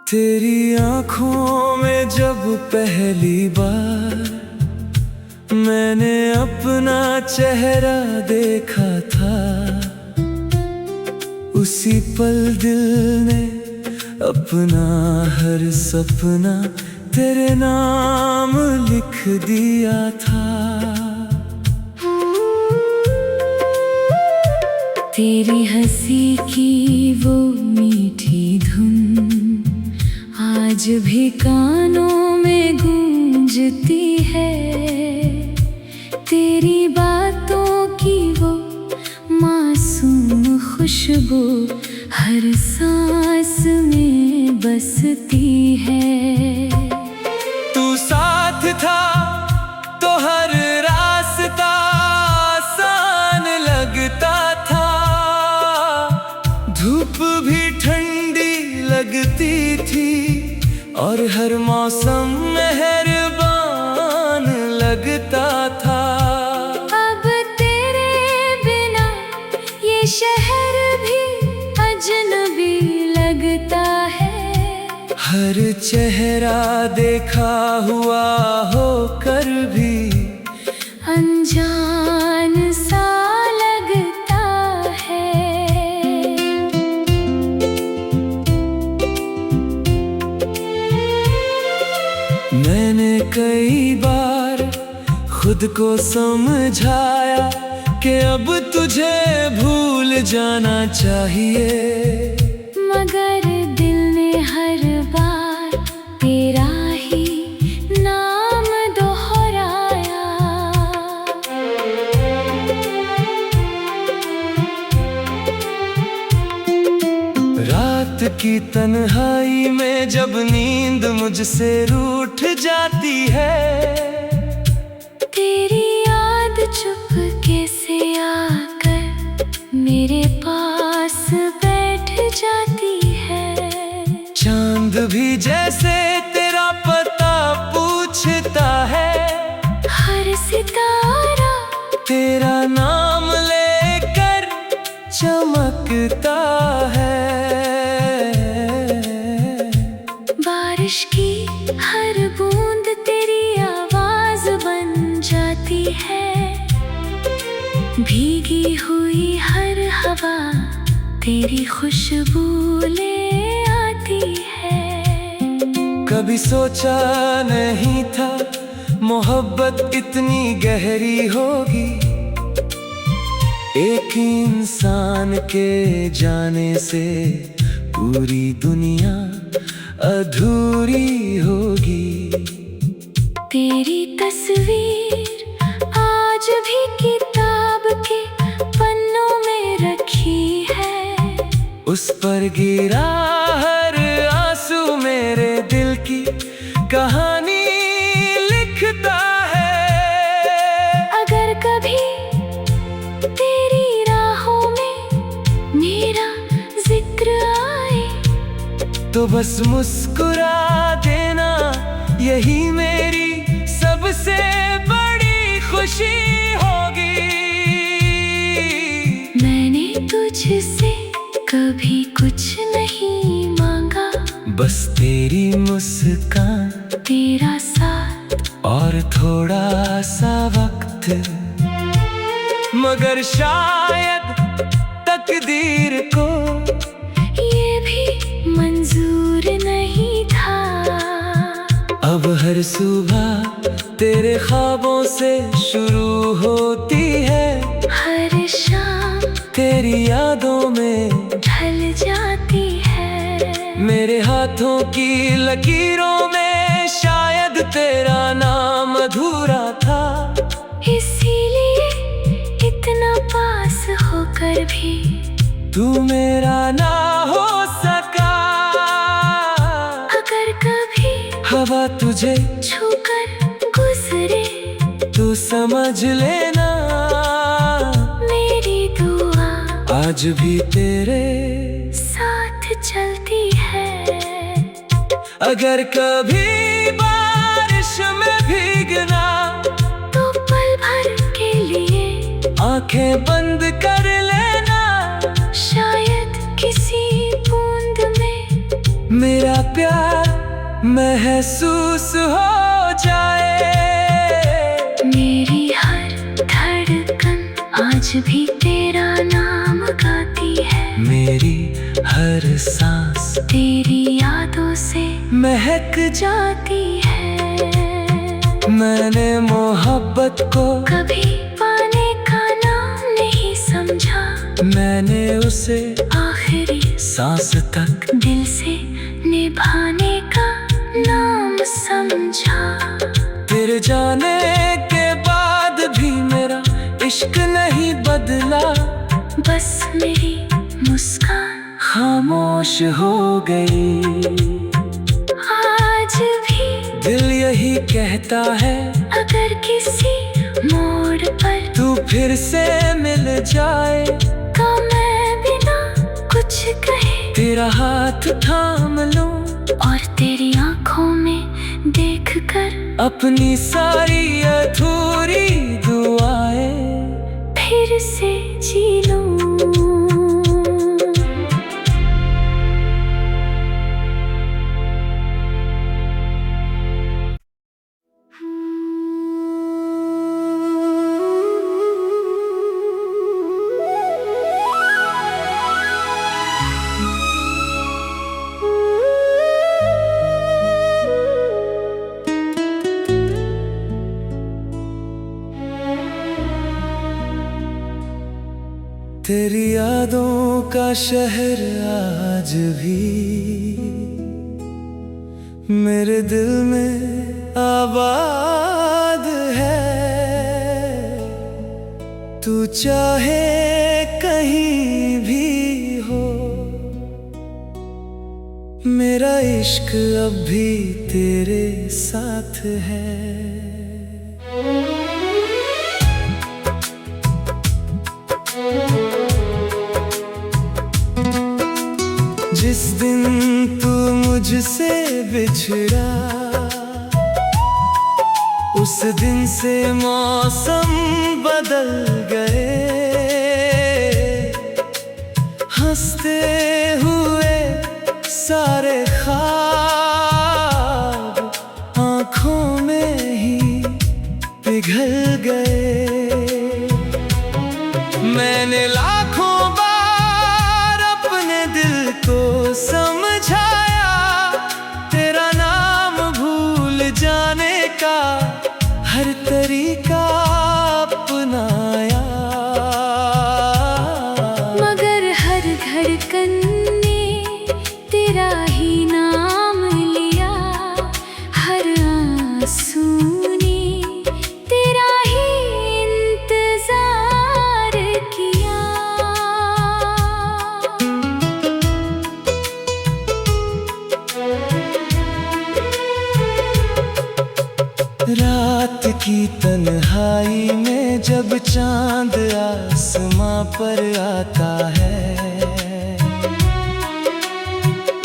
तेरी आँखों में जब पहली बार मैंने अपना चेहरा देखा था, उसी पल दिल ने अपना हर सपना तेरे नाम लिख दिया था। तेरी हंसी की वो मीठी धुन आज भी कानों में गूंजती है। तेरी बातों की वो मासूम खुशबू हर सांस में बसती है। तू साथ था तो हर रास्ता आसान लगता था, धूप भी ठंडी लगती थी और हर मौसम मेहरबान लगता था। अब तेरे बिना ये शहर भी अजनबी लगता है। हर चेहरा देखा हुआ होकर भी अनजान सा लगता है। मैंने कई बार खुद को समझाया कि अब तुझे भूल जाना चाहिए, मगर दिल ने हर बार तेरा ही नाम दोहराया। रात की तन्हाई में जब नींद मुझसे रूठ जाती है, तेरी याद चुपके से आकर मेरे पास बैठ जाती है। चांद भी जैसे तेरा पता पूछता है, हर सितारा तेरा नाम लेकर चमकता है। बारिश की हर बूंद तेरी आवाज बन जाती है। भीगी हुई हर हवा तेरी खुशबू ले आती है। कभी सोचा नहीं था मोहब्बत इतनी गहरी होगी, एक इंसान के जाने से पूरी दुनिया अधूरी होगी। तेरी तस्वीर आज भी किताब के पन्नों में रखी है। उस पर गिरा हर आंसू मेरे दिल की कहानी लिखता है। अगर कभी तेरी राहों में मेरा जिक्र आए तो बस मुस्कुरा देना, यही मेरी सबसे बड़ी खुशी होगी। मैंने तुझसे कभी कुछ नहीं मांगा, बस तेरी मुस्कान, तेरा साथ और थोड़ा सा वक्त। मगर शायद तकदीर को ये भी मंजूर नहीं था। अब हर सुबह तेरे ख्वाबों से शुरू होती है, हर शाम तेरी यादों में ढल जाती है। मेरे हाथों की लकीरों में शायद तेरा नाम अधूरा था। इसीलिए इतना पास होकर भी तू मेरा ना हो सका। अगर कभी हवा तुझे छूकर गुजरे तू समझ लेना, मेरी दुआ आज भी तेरे साथ चलती है। अगर कभी बारिश में भीगना तो पल भर के लिए आंखें बंद कर लेना, शायद किसी बूंद में मेरा प्यार महसूस हो जाए। मेरी हर धड़कन आज भी तेरा नाम गाती है। मेरी हर सांस तेरी यादों से महक जाती है। मैंने मोहब्बत को कभी पाने का नाम नहीं समझा। मैंने उसे आखिरी सांस तक दिल से निभाने का नाम समझा। तेरे जाने के बाद भी मेरा इश्क नहीं बदला। बस मेरी मुस्कान खामोश हो गई। आज भी दिल यही कहता है, अगर किसी मोड़ पर तू फिर से मिल जाए तो मैं बिना कुछ कहे तेरा हाथ थाम लूं और तेरी आंखों में देखकर अपनी सारी अधूरी दुआएं फिर से जी लूं। तेरी यादों का शहर आज भी मेरे दिल में आबाद है। तू चाहे कहीं भी हो, मेरा इश्क अब भी तेरे साथ है। जिस दिन तू मुझसे बिछड़ा, उस दिन से मौसम बदल गए। हंसते हुए सारे ख्वाब आँखों में ही पिघल गए। मैंने लाखों बार अपने दिल को समझाया, तेरा नाम भूल जाने का हर तरीका अपनाया। मगर हर धड़कन ने तेरा ही नाम लिया। हर आंसू ने तेरा ही इंतजार किया। रात की तन्हाई में जब चांद आसमां पर आता है,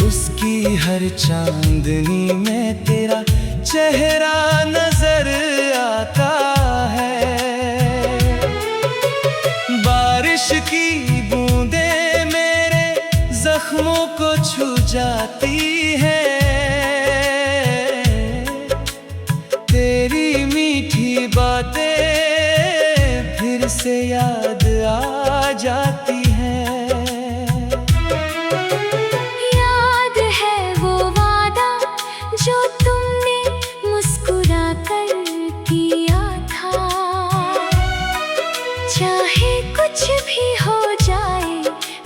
उसकी हर चांदनी में तेरा चेहरा नजर आता है। बारिश की बूंदें मेरे जख्मों को छू जाती है। तेरी मीठी बातें फिर से याद आ जाती हैं। याद है वो वादा जो तुमने मुस्कुरा कर किया था। चाहे कुछ भी हो जाए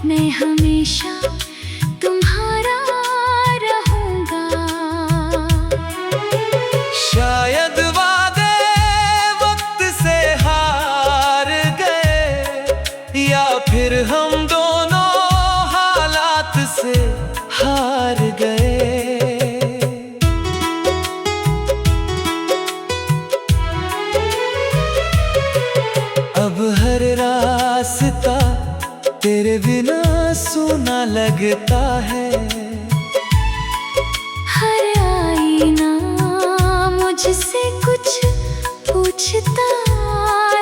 मैं हमेशा तुम्हारा रहूंगा। शायद वादे वक्त से हार गए, या फिर हम दोनों हालात से हार गए। अब हर रास्ता तेरे बिना सूना लगता है। हर आईना मुझसे कुछ पूछता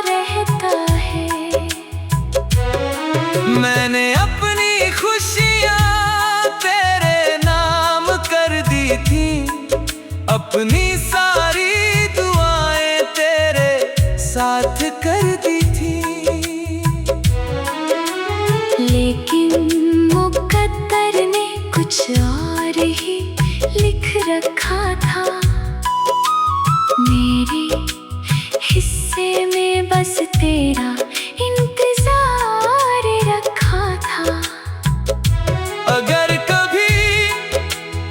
रहता है। मैंने अपनी खुशियाँ तेरे नाम अपनी सारी दुआएं तेरे साथ कर दी थी। लेकिन मुकद्दर ने कुछ और ही लिख रखा था। मेरे हिस्से में बस तेरा इंतजार रखा था। अगर कभी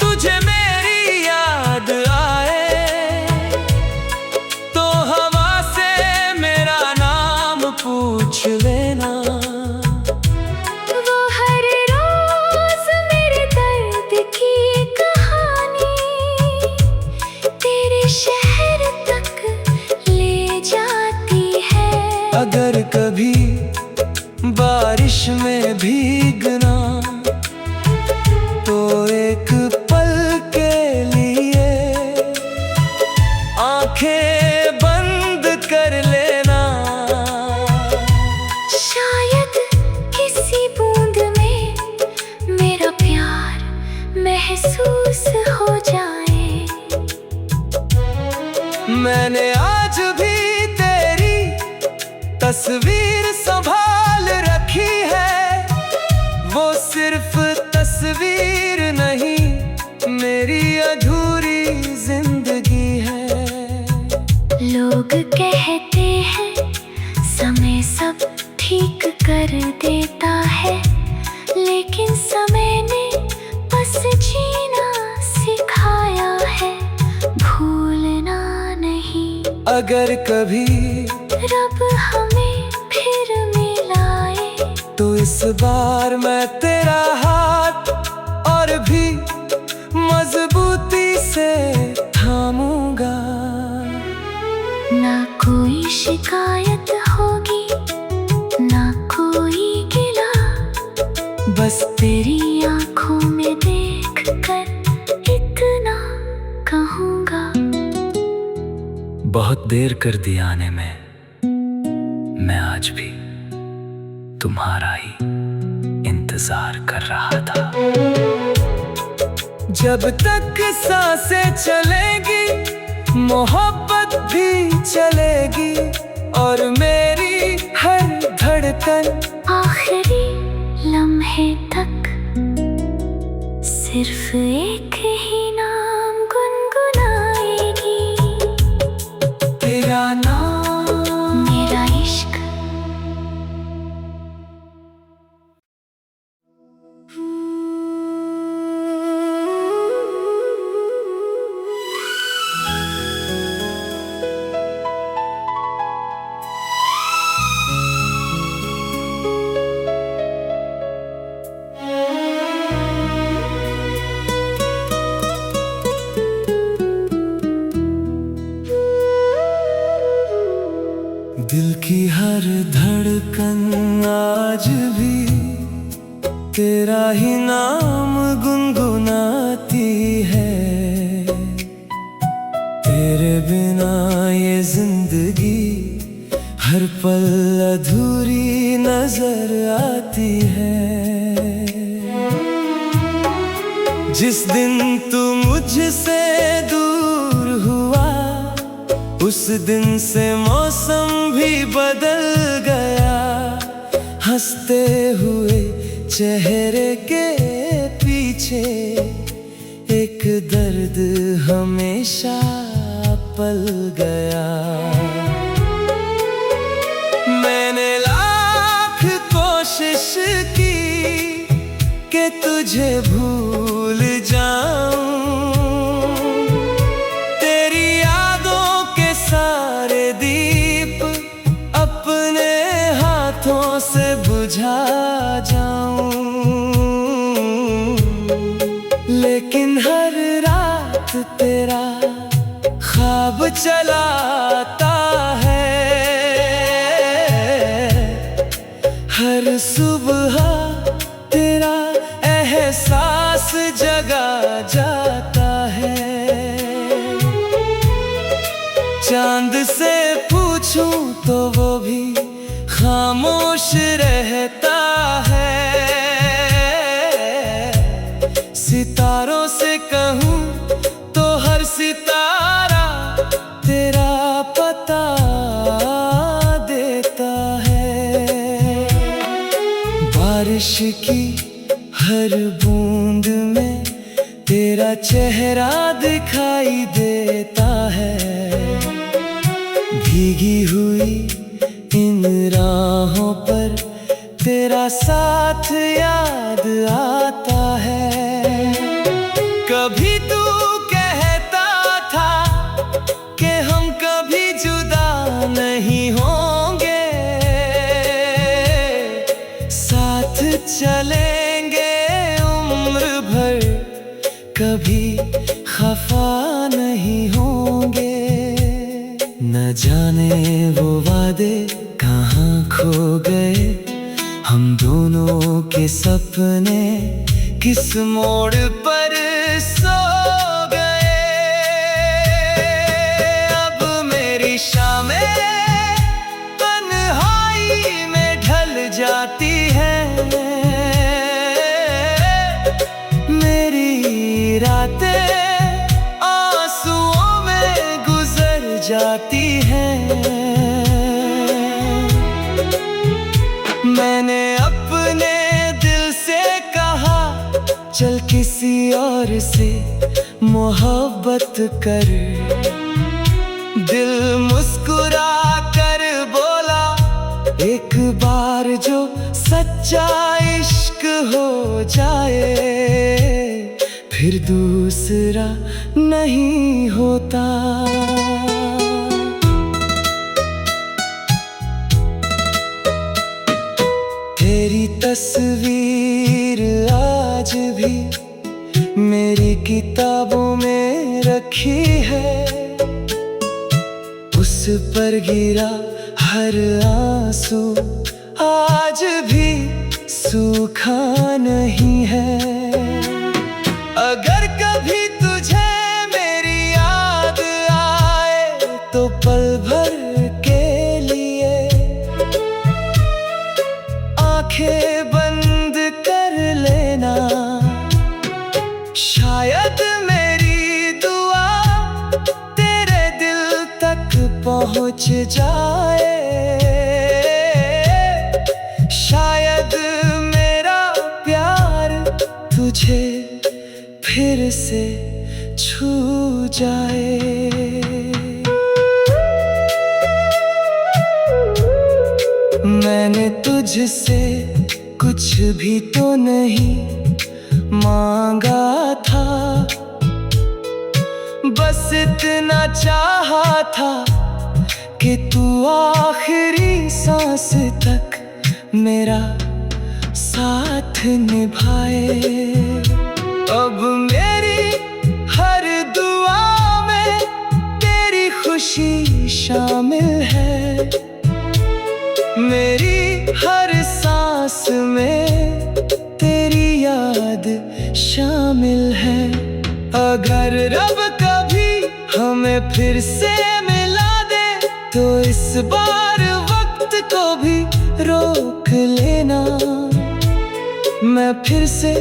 तुझे मेरी याद आए तो हवा से मेरा नाम पूछ लेना। वो हर रोज मेरे दर्द की कहानी तेरे शहर तक ले जाती है। अगर कभी बारिश में भीगना तो एक पल के लिए आंखें बंद कर लेना। शायद किसी बूंद में मेरा प्यार महसूस हो जाए। मैंने आज भी तेरी तस्वीर संभाल रखी है। वो सिर्फ तस्वीर नहीं, मेरी अधूरी जिंदगी है। लोग कहते हैं समय सब ठीक कर देता है, लेकिन समय ने बस जीना सिखाया है, भूलना नहीं। अगर कभी रब हमें फिर मिलाए तो इस बार मैं तेरा हाथ और भी मजबूती से थामूंगा। ना कोई शिकायत होगी, ना कोई गिला, बस तेरी आंखों में देख कर इतना कहूँगा। बहुत देर कर दी आने में, मैं आज भी तुम्हारा ही इंतजार कर रहा था। जब तक सांसें चलेगी मोहब्बत भी चलेगी, और मेरी हर धड़कन आखिरी लम्हे तक सिर्फ एक ही नाम गुनगुनाएगी। तेरा नाम, मेरा इश्क। दिल की हर धड़कन आज भी तेरा ही नाम गुनगुनाती है। तेरे बिना ये जिंदगी हर पल अधूरी नजर आती है। जिस दिन तू मुझसे दूर हुआ, उस दिन से मौसम भी बदल गया। हंसते हुए चेहरे के पीछे एक दर्द हमेशा पल गया। मैंने लाख कोशिश की कि तुझे भूल जाऊं, तेरी यादों के सारे दीप अपने हाथों से बुझा जाऊं। लेकिन हर रात तेरा ख्वाब चलाता है, हर सुबह तेरा एहसास जगा जाता है। चांद से पूछूं तो वो भी खामोश रहता है। सितारों से कहूं तो हर सितारा हर बूंद में तेरा चेहरा दिखाई देता है। भीगी हुई इन राहों पर तेरा साथ याद आता है। कभी तू कहता था कि हम कभी जुदा नहीं होंगे, साथ चलेंगे उम्र भर, कभी खफा नहीं होंगे। न जाने वो वादे कहाँ खो गए, हम दोनों के सपने किस मोड़ पर सो गए। अब मेरी शामें तन्हाई में ढल जाती हैं, मेरी रातें आंसुओं में गुजर जाती हैं। मैंने अपने दिल से कहा चल किसी और से मोहब्बत कर। दिल मुस्कुरा कर बोला एक बार जो सच्चा इश्क हो जाए, फिर दूसरा नहीं होता। तेरी तस्वीर आज भी मेरी किताबों में रखी है, उस पर गिरा हर आंसू आज भी सूखा नहीं है। अगर कभी तुझे मेरी याद आए तो पल भर के लिए आंखें बंद कर लेना। शायद मेरी दुआ तेरे दिल तक पहुंच जाए, शायद मेरा प्यार तुझे फिर से छू जाए। मैंने तुझसे कुछ भी तो नहीं मांगा था, बस इतना चाहा था कि तू आखिरी सांस तक मेरा साथ निभाए। अब मेरी हर दुआ में तेरी खुशी शामिल है, मेरी हर सांस में तेरी याद शामिल है। अगर रब कभी हमें फिर से मिला दे तो इस बार वक्त को भी रोक लेना। मैं फिर से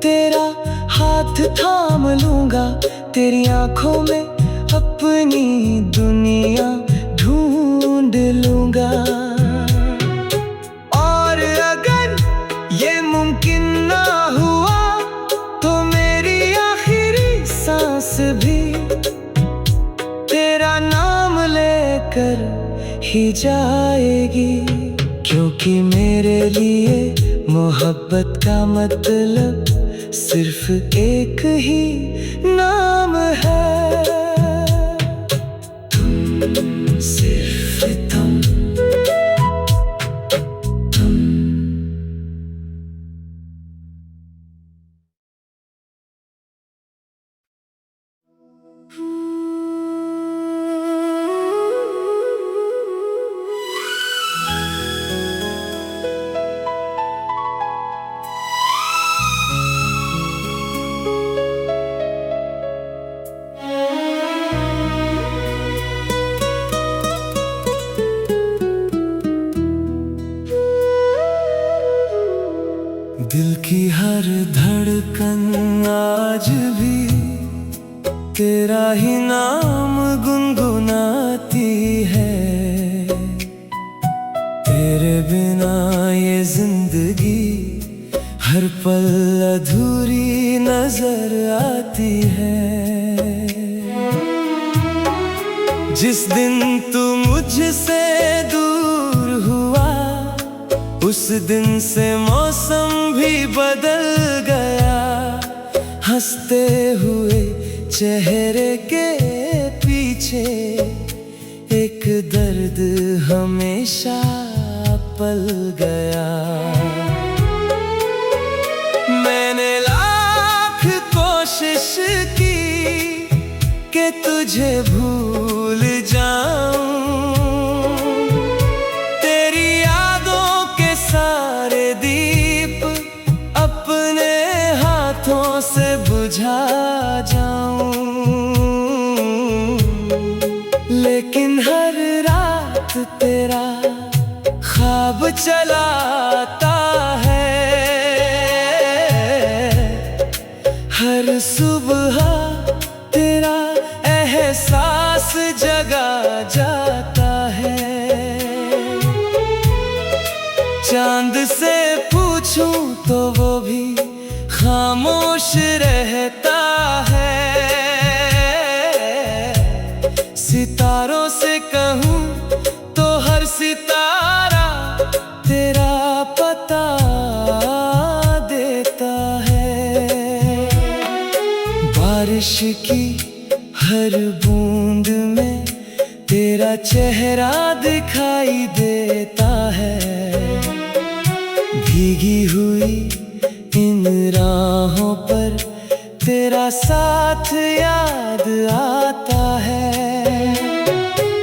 तेरा हाथ थाम लूंगा, तेरी आंखों में अपनी दुनिया ढूंढ लूंगा। और अगर ये मुमकिन ना हुआ तो मेरी आखिरी सांस भी तेरा नाम लेकर ही जाएगी, क्योंकि मेरे लिए मोहब्बत का मतलब सिर्फ एक ही नाम है, तुम, सिर्फ तुम। दिल की हर धड़कन आज भी तेरा ही नाम गुनगुनाती है। तेरे बिना ये जिंदगी हर पल अधूरी नजर आती है। जिस दिन तू मुझसे दूर हुआ, उस दिन से मौसम भी बदल गया। हंसते हुए चेहरे के पीछे एक दर्द हमेशा पल गया। मैंने लाख कोशिश की कि तुझे भूल जाऊं, तेरी यादों के सारे दीप अपने हाथों से बुझा जाऊं। लेकिन हर रात तेरा ख्वाब चलाता है, हर सुबह तेरा एहसास जगा जाता है। चांद से पूछूं तो वो भी खामोश रहता है। सितारों से कहूं तो हर सितारा तेरा पता देता है। बारिश की हर बूंद में तेरा चेहरा दिखाई देता है। भीगी हुई इन राहों पर तेरा साथ याद आता है।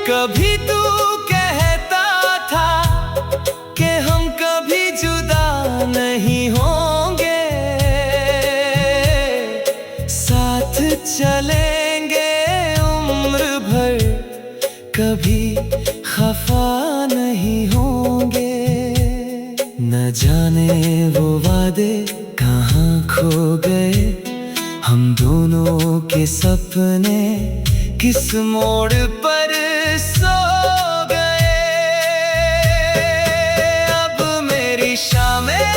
कभी तू कहता था कि हम कभी जुदा नहीं होंगे, साथ चलेंगे उम्र भर, कभी खफा नहीं होंगे। न जाने वो वादे कहाँ खो गए, हम दोनों के सपने किस मोड़ पर सो गए। अब मेरी शामें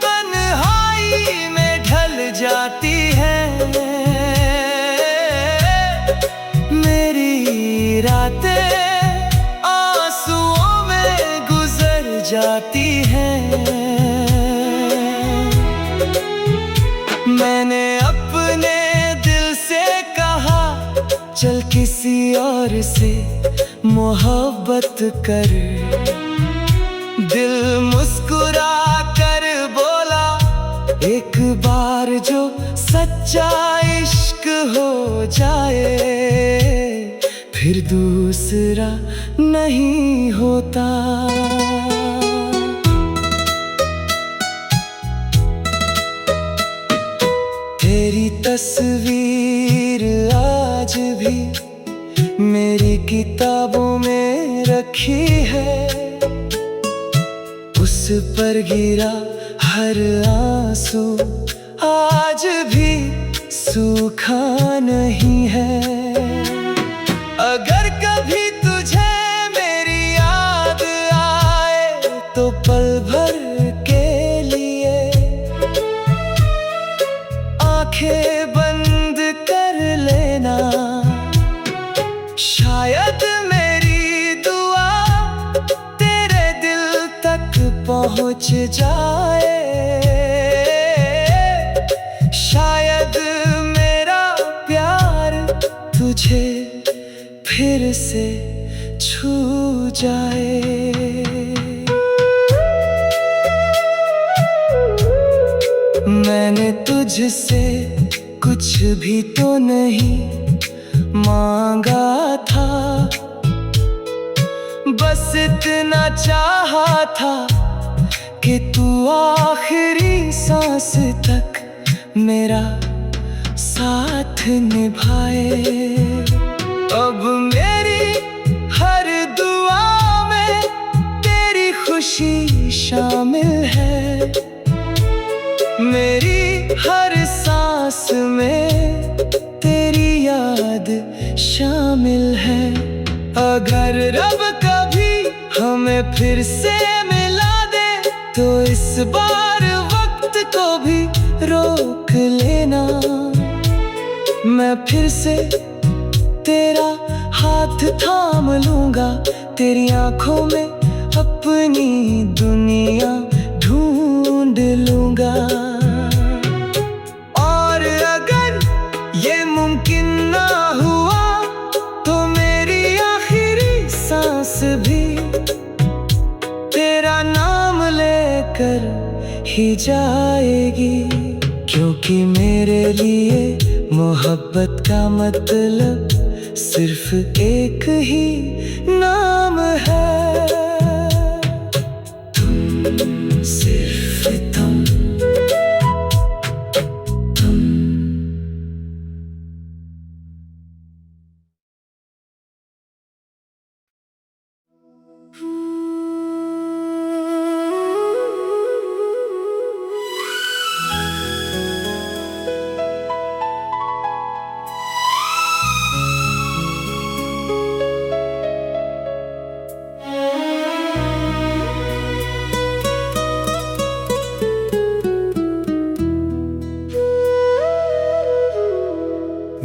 तन्हाई में ढल जाती हैं, मेरी रातें आंसुओं में गुजर जाती हैं। मैंने अपने दिल से कहा चल किसी और से मोहब्बत कर। दिल मुस्कुरा कर बोला एक बार जो सच्चा इश्क हो जाए, फिर दूसरा नहीं होता। तेरी तस्वीर आज भी मेरी किताबों में रखी है। उस पर गिरा हर आंसू आज भी सूखा नहीं है। अगर कभी तुझे मेरी याद आए तो पल भर के लिए आंखें बंद कर लेना। शायद मेरी दुआ तेरे दिल तक पहुंच जाए, शायद मेरा प्यार तुझे फिर से छू जाए। मैंने तुझसे कुछ भी तो नहीं मांगा था, बस इतना चाहा था कि तू आखिरी सांस तक मेरा साथ निभाए। अब मेरी हर दुआ में तेरी खुशी शामिल है, मेरी हर सांस में तेरी याद शामिल है। अगर रब कभी हमें फिर से मिला दे तो इस बार वक्त बिना मैं फिर से तेरा हाथ थाम लूंगा, तेरी आंखों में अपनी दुनिया ढूंढ लूंगा। और अगर ये मुमकिन ना हुआ तो मेरी आखिरी सांस भी तेरा नाम लेकर ही जाएगी, क्योंकि मेरे लिए मोहब्बत का मतलब सिर्फ एक ही नाम है, तुम, सिर्फ तुम।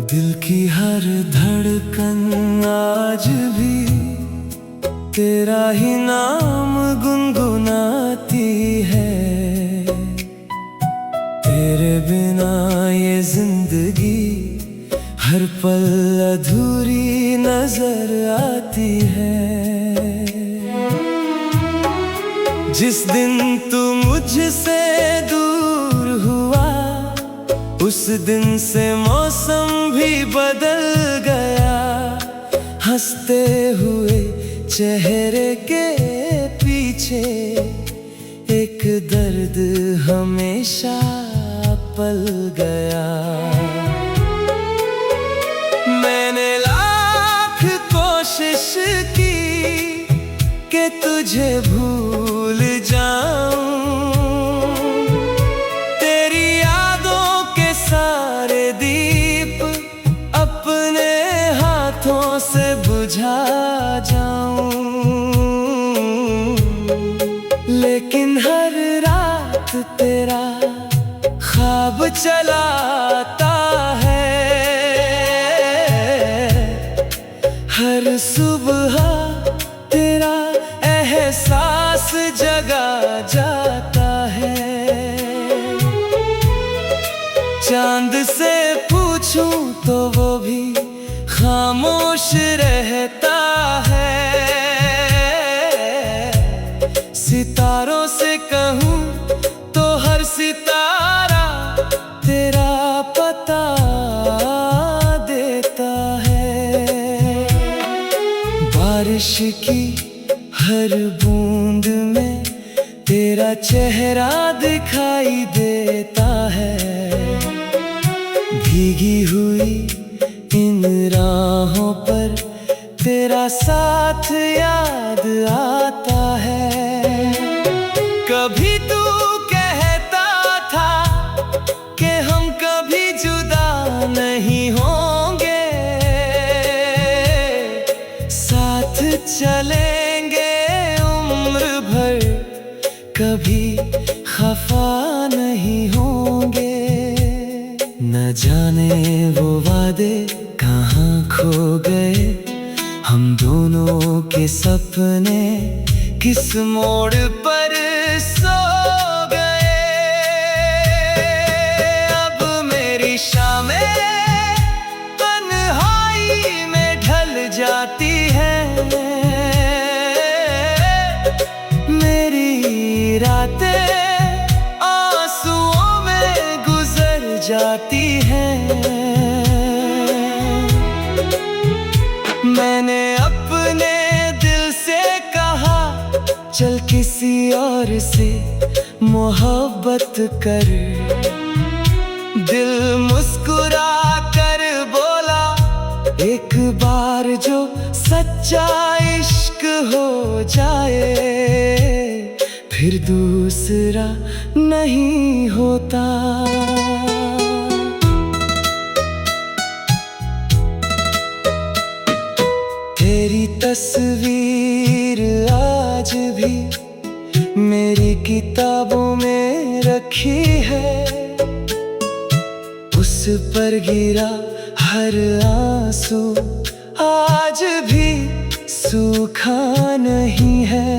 दिल की हर धड़कन आज भी तेरा ही नाम गुनगुनाती है, तेरे बिना ये जिंदगी हर पल अधूरी नजर आती है। जिस दिन तू मुझसे दूर हुआ उस दिन से मौसम भी बदल गया, हंसते हुए चेहरे के पीछे एक दर्द हमेशा पल गया। मैंने लाख कोशिश की कि तुझे भूल जाऊं, तेरी यादों के सारे दीप अपने हाथों से बुझा जाऊं, लेकिन हर रात तेरा ख्वाब चलाता है, हर सुबह तेरा एहसास जगा जाता है। चांद से पूछूं तो वो भी खामोश रहता है, सितारों से कहूं तो हर सितारा तेरा पता देता है। बारिश की हर बूंद में तेरा चेहरा दिखाई देता है, भीगी हुई इन राहों पर तेरा साथ याद आता है। कभी तू कहता था कि हम कभी जुदा नहीं होंगे, साथ चलेंगे उम्र भर, कभी खफा नहीं होंगे। न जाने वो वादे कहाँ खो गए, हम दोनों के सपने किस मोड़ पर सो गए। अब मेरी शामें तन्हाई में ढल जाती है, मेरी रातें आंसुओं में गुजर जाती हैं। मैंने अपने दिल से कहा चल किसी और से मोहब्बत कर, दिल मुस्कुरा कर बोला एक बार जो सच्चा इश्क हो जाए फिर दूसरा नहीं होता। तेरी तस्वीर आज भी मेरी किताबों में रखी है, पर गिरा हर आंसू आज भी सूखा नहीं है।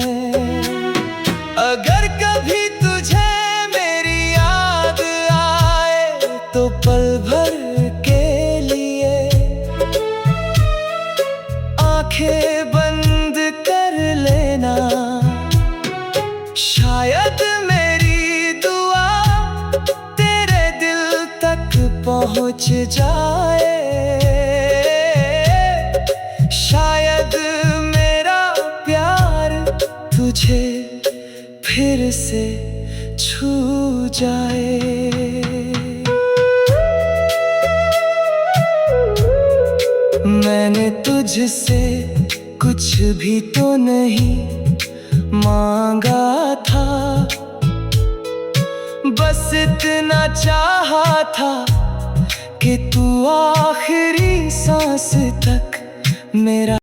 अगर कभी तुझे मेरी याद आए तो पल भर के लिए आंखें बंद कर लेना। शायद मेरी दुआ तेरे दिल तक पहुंच जाए। शायद मेरा प्यार तुझे फिर से छू जाए। मैंने तुझसे कुछ भी तो नहीं मांगा था, बस इतना चाहा था कि तू आखिरी सांस तक मेरा